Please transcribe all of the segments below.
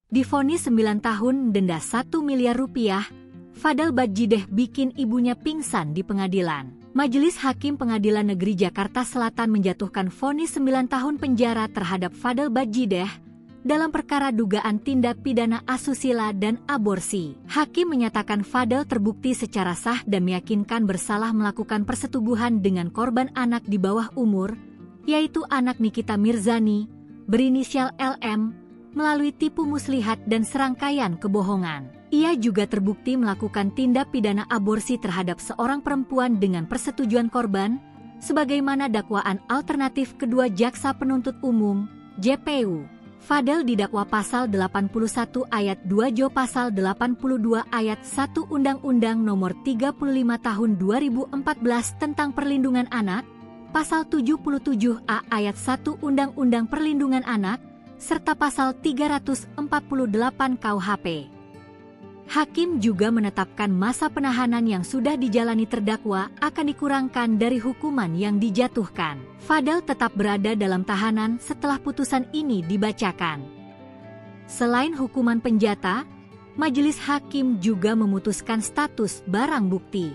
Divonis 9 tahun denda 1 miliar rupiah, Fadel Badjideh bikin ibunya pingsan di pengadilan. Majelis Hakim Pengadilan Negeri Jakarta Selatan menjatuhkan vonis 9 tahun penjara terhadap Fadel Badjideh dalam perkara dugaan tindak pidana asusila dan aborsi. Hakim menyatakan Fadel terbukti secara sah dan meyakinkan bersalah melakukan persetubuhan dengan korban anak di bawah umur, yaitu anak Nikita Mirzani, berinisial LM, melalui tipu muslihat dan serangkaian kebohongan. Ia juga terbukti melakukan tindak pidana aborsi terhadap seorang perempuan dengan persetujuan korban, sebagaimana dakwaan alternatif kedua Jaksa Penuntut Umum, JPU. Fadel didakwa pasal 81 ayat 2 Jo pasal 82 ayat 1 Undang-Undang Nomor 35 Tahun 2014 tentang Perlindungan Anak, pasal 77A ayat 1 Undang-Undang Perlindungan Anak, serta pasal 348 KUHP. Hakim juga menetapkan masa penahanan yang sudah dijalani terdakwa akan dikurangkan dari hukuman yang dijatuhkan. Fadel tetap berada dalam tahanan setelah putusan ini dibacakan. Selain hukuman penjata, majelis hakim juga memutuskan status barang bukti.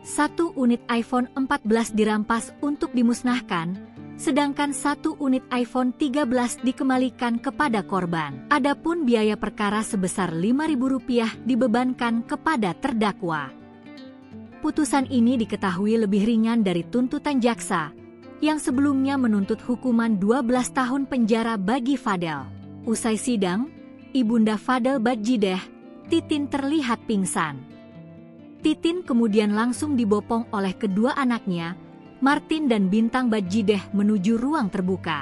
1 unit iPhone 14 dirampas untuk dimusnahkan, sedangkan 1 unit iPhone 13 dikembalikan kepada korban. Adapun biaya perkara sebesar Rp5.000 dibebankan kepada terdakwa. Putusan ini diketahui lebih ringan dari tuntutan jaksa, yang sebelumnya menuntut hukuman 12 tahun penjara bagi Fadel. Usai sidang, ibunda Fadel Badjideh, Titin, terlihat pingsan. Titin kemudian langsung dibopong oleh kedua anaknya, Martin dan Bintang Badjideh, menuju ruang terbuka.